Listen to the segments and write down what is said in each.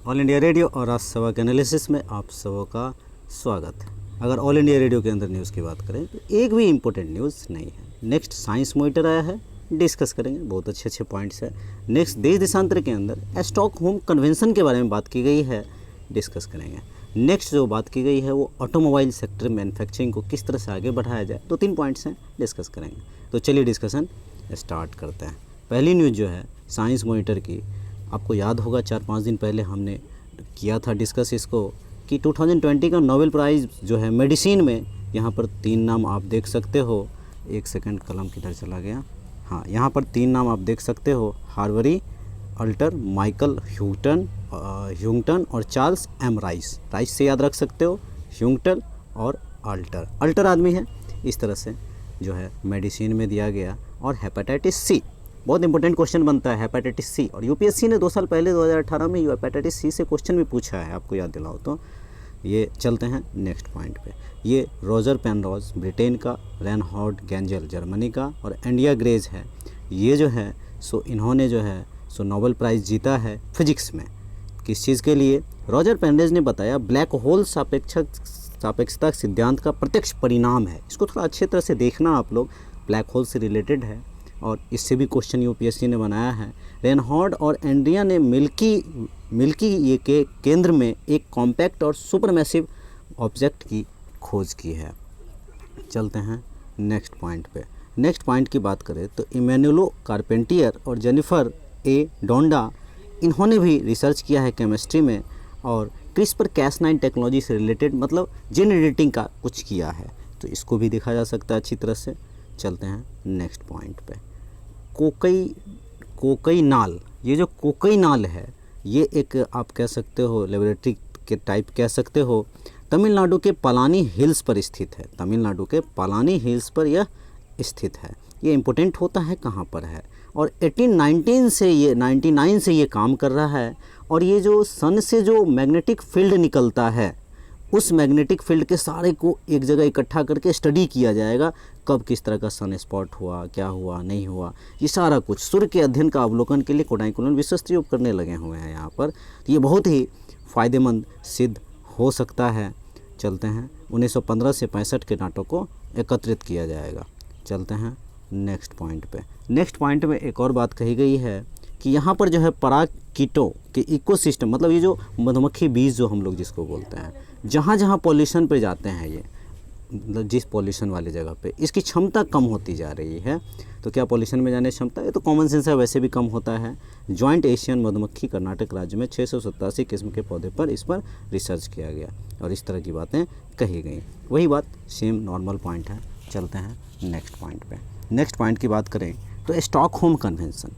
All India radio और राष्ट्रसभा के analysis में आप सबों का स्वागत है। अगर ऑल इंडिया रेडियो के अंदर न्यूज़ की बात करें तो एक भी इम्पोर्टेंट न्यूज़ नहीं है। नेक्स्ट साइंस मॉनिटर आया है, डिस्कस करेंगे, बहुत अच्छे पॉइंट्स है। नेक्स्ट देश देशांतर के अंदर स्टॉकहोम कन्वेंशन के बारे में बात की गई है, डिस्कस करेंगे। नेक्स्ट जो बात की गई है वो ऑटोमोबाइल सेक्टर मैन्युफैक्चरिंग को किस तरह से आगे बढ़ाया जाए, 2-3 पॉइंट्स हैं, डिस्कस करेंगे। तो चलिए डिस्कशन स्टार्ट करते हैं। पहली न्यूज़ जो है साइंस मॉनिटर की, आपको याद होगा 4-5 दिन पहले हमने किया था डिस्कस इसको कि 2020 का नोबेल प्राइज़ जो है मेडिसिन में, यहाँ पर 3 नाम आप देख सकते हो। एक सेकंड, कलम किधर चला गया? हाँ, यहाँ पर 3 नाम आप देख सकते हो, हार्वरी, अल्टर, माइकल ह्यूंगटन और चार्ल्स एम राइस। राइस से याद रख सकते हो, ह्यूंगटन और अल्टर आदमी है। इस तरह से जो है मेडिसिन में दिया गया। और हेपेटाइटिस सी, बहुत इंपॉर्टेंट क्वेश्चन बनता है हेपेटाइटिस सी, और यूपीएससी ने 2 साल पहले 2018 में हेपेटाइटिस सी से क्वेश्चन भी पूछा है, आपको याद दिलाओ तो। ये चलते हैं नेक्स्ट पॉइंट पे। ये रोजर पेनरोज ब्रिटेन का, रेनहार्ड गेंजल जर्मनी का और एंडिया ग्रेज है। ये जो है सो इन्होंने जो है सो नोबेल प्राइज़ जीता है फिजिक्स में। किस चीज़ के लिए? रोजर पेनरोज ने बताया ब्लैक होल सापेक्षता सिद्धांत का प्रत्यक्ष परिणाम है। इसको थोड़ा अच्छे तरह से देखना आप लोग, ब्लैक होल से रिलेटेड है और इससे भी क्वेश्चन यूपीएससी ने बनाया है। रेनहार्ड और एंड्रिया ने मिल्की ये के केंद्र में एक कॉम्पैक्ट और सुपरमैसिव ऑब्जेक्ट की खोज की है। चलते हैं नेक्स्ट पॉइंट पे। नेक्स्ट पॉइंट की बात करें तो इमैनुएलो कारपेंटियर और जेनिफर ए डोंडा, इन्होंने भी रिसर्च किया है केमिस्ट्री में और CRISPR-Cas9 टेक्नोलॉजी से रिलेटेड, मतलब जीन एडिटिंग का कुछ किया है, तो इसको भी देखा जा सकता है अच्छी तरह से। चलते हैं नेक्स्ट पॉइंट पे। कोकई-नाल, ये जो कोकई-नाल है ये एक आप कह सकते हो लेबोरेटरी के टाइप कह सकते हो, तमिलनाडु के पलानी हिल्स पर स्थित है। तमिलनाडु के पलानी हिल्स पर यह स्थित है। ये इम्पोर्टेंट होता है कहाँ पर है, और 1999 से ये काम कर रहा है। और ये जो सन से जो मैग्नेटिक फील्ड निकलता है, उस मैग्नेटिक फील्ड के सारे को एक जगह इकट्ठा करके स्टडी किया जाएगा, कब किस तरह का सन स्पॉट हुआ, क्या हुआ, नहीं हुआ, ये सारा कुछ सूर्य के अध्ययन का अवलोकन के लिए कोडाई कुलम विश्वस्तरीय उपकरण लगे हुए हैं यहाँ पर। तो ये बहुत ही फ़ायदेमंद सिद्ध हो सकता है। चलते हैं 1915 से 65 के डाटों को एकत्रित किया जाएगा। चलते हैं नेक्स्ट पॉइंट पे। नेक्स्ट पॉइंट में एक और बात कही गई है कि यहाँ पर जो है पराग कीटों के इकोसिस्टम, मतलब ये जो मधुमक्खी बीज जो हम लोग जिसको बोलते हैं, जहाँ जहाँ पॉल्यूशन पे जाते हैं ये, मतलब जिस पॉल्यूशन वाली जगह पे इसकी क्षमता कम होती जा रही है। तो क्या पॉल्यूशन में जाने की क्षमता, ये तो कॉमन सेंस है, वैसे भी कम होता है। जॉइंट एशियन मधुमक्खी कर्नाटक राज्य में 687 किस्म के पौधे पर इस पर रिसर्च किया गया और इस तरह की बातें कही गई। वही बात सेम नॉर्मल पॉइंट है। चलते हैं नेक्स्ट पॉइंट पे। नेक्स्ट पॉइंट की बात करें तो स्टॉकहोम कन्वेंशन।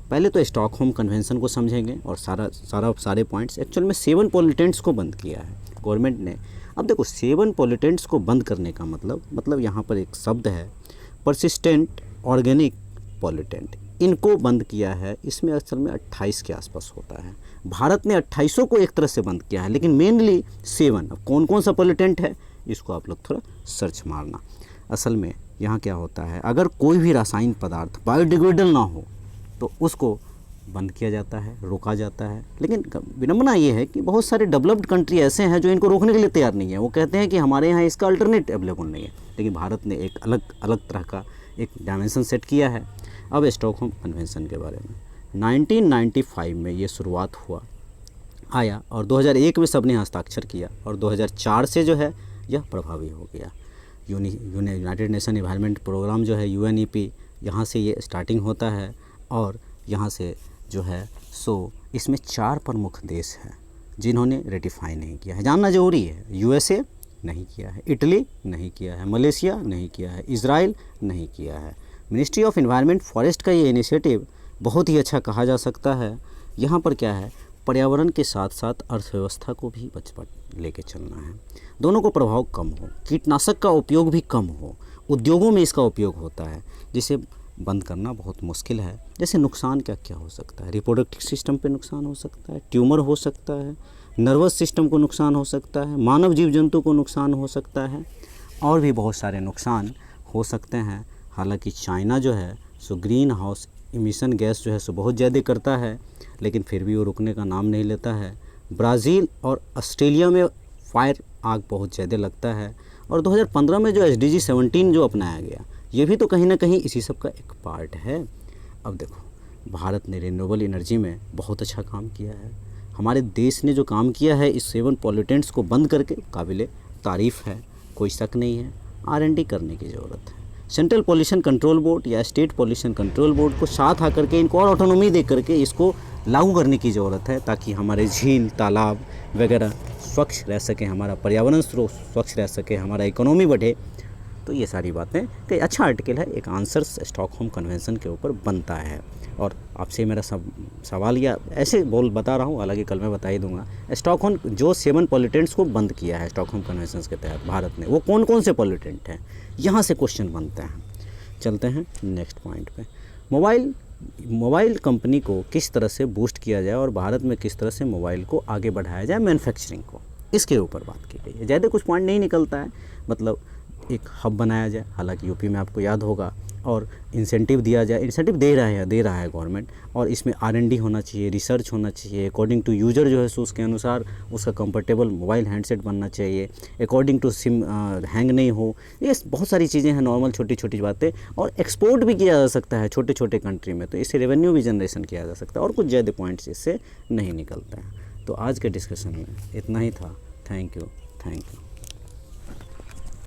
पहले तो स्टॉकहोम कन्वेंशन को समझेंगे और सारे पॉइंट्स। एक्चुअल में 7 पॉल्यूटेंट्स को बंद किया है गवर्नमेंट ने। अब देखो 7 पॉल्यूटेंट्स को बंद करने का मतलब यहाँ पर एक शब्द है परसिस्टेंट ऑर्गेनिक पॉल्यूटेंट, इनको बंद किया है। इसमें असल में 28 के आसपास होता है। भारत ने 2800 को एक तरह से बंद किया है, लेकिन मेनली 7। अब कौन कौन सा पॉल्यूटेंट है इसको आप लोग थोड़ा सर्च मारना। असल में यहाँ क्या होता है, अगर कोई भी रासायनिक पदार्थ बायोडिग्रेडेबल ना हो तो उसको बंद किया जाता है, रोका जाता है। लेकिन विडंबना ये है कि बहुत सारे डेवलप्ड कंट्री ऐसे हैं जो इनको रोकने के लिए तैयार नहीं है। वो कहते हैं कि हमारे यहाँ इसका अल्टरनेट अवेलेबल नहीं है, लेकिन भारत ने एक अलग तरह का एक डायमेंशन सेट किया है। अब स्टॉकहोम कन्वेंशन के बारे में 1995 में ये शुरुआत आया और 2001 में सबने हस्ताक्षर किया और 2004 से जो है यह प्रभावी हो गया। यूनाइटेड नेशन एनवायरनमेंट प्रोग्राम जो है UNEP, यहाँ से ये स्टार्टिंग होता है और यहाँ से जो है सो इसमें 4 प्रमुख देश हैं जिन्होंने रेटिफाई नहीं किया है। जानना जरूरी है, USA नहीं किया है, इटली नहीं किया है, मलेशिया नहीं किया है, इजराइल नहीं किया है। मिनिस्ट्री ऑफ एनवायरनमेंट फॉरेस्ट का ये इनिशिएटिव बहुत ही अच्छा कहा जा सकता है। यहाँ पर क्या है, पर्यावरण के साथ साथ अर्थव्यवस्था को भी लेके चलना है। दोनों को प्रभाव कम हो, कीटनाशक का उपयोग भी कम हो, उद्योगों में इसका उपयोग होता है, जिसे बंद करना बहुत मुश्किल है। जैसे नुकसान क्या क्या हो सकता है, रिप्रोडक्टिव सिस्टम पे नुकसान हो सकता है, ट्यूमर हो सकता है, नर्वस सिस्टम को नुकसान हो सकता है, मानव जीव जंतु को नुकसान हो सकता है, और भी बहुत सारे नुकसान हो सकते हैं। हालांकि चाइना जो है so green house emission gas जो है सो बहुत ज़्यादा करता है, लेकिन फिर भी वो रुकने का नाम नहीं लेता है। ब्राज़ील और ऑस्ट्रेलिया में फायर आग बहुत ज़्यादा लगता है। और 2015 में जो SDG 17 जो अपनाया गया, ये भी तो कहीं ना कहीं इसी सब का एक पार्ट है। अब देखो, भारत ने रिन्यूएबल एनर्जी में बहुत अच्छा काम किया है। हमारे देश ने जो काम किया है इस 7 पॉल्यूटेंट्स को बंद करके, काबिले तारीफ़ है, कोई शक नहीं है। R&D करने की ज़रूरत है। सेंट्रल पॉल्यूशन कंट्रोल बोर्ड या स्टेट पॉल्यूशन कंट्रोल बोर्ड को साथ आकर के इनको और ऑटोनॉमी दे करके इसको लागू करने की ज़रूरत है, ताकि हमारे झील, तालाब वगैरह स्वच्छ रह सकें, हमारा पर्यावरण स्रोत स्वच्छ रह सके, हमारा इकोनॉमी बढ़े। तो ये सारी बातें कई अच्छा आर्टिकल है, एक आंसर स्टॉकहोम कन्वेंशन के ऊपर बनता है। और आपसे मेरा सवाल या ऐसे बोल बता रहा हूँ, हालांकि कल मैं बता ही दूंगा। स्टॉकहोम जो 7 पॉल्यूटेंट्स को बंद किया है स्टॉकहोम कन्वेंशन के तहत भारत ने, वो कौन कौन से पॉल्यूटेंट हैं, यहाँ से क्वेश्चन बनते हैं। चलते हैं नेक्स्ट पॉइंट पे। मोबाइल कंपनी को किस तरह से बूस्ट किया जाए और भारत में किस तरह से मोबाइल को आगे बढ़ाया जाए, मैन्युफैक्चरिंग को, इसके ऊपर बात की गई है। ज़्यादा कुछ पॉइंट नहीं निकलता है, मतलब एक हब बनाया जाए, हालांकि यूपी में आपको याद होगा, और इंसेंटिव दिया जाए, इंसेंटिव दे रहा है गवर्नमेंट, और इसमें R&D होना चाहिए, रिसर्च होना चाहिए, अकॉर्डिंग टू यूज़र जो है सो उसके अनुसार उसका कंफर्टेबल मोबाइल हैंडसेट बनना चाहिए, अकॉर्डिंग टू सिम हैंग नहीं हो। ये बहुत सारी चीज़ें हैं, नॉर्मल छोटी छोटी बातें, और एक्सपोर्ट भी किया जा सकता है छोटे छोटे कंट्री में, तो इससे रेवेन्यू भी जनरेशन किया जा सकता है, और कुछ ज़्यादा पॉइंट्स इससे नहीं निकलता है। तो आज के डिस्कशन में इतना ही था। Thank you.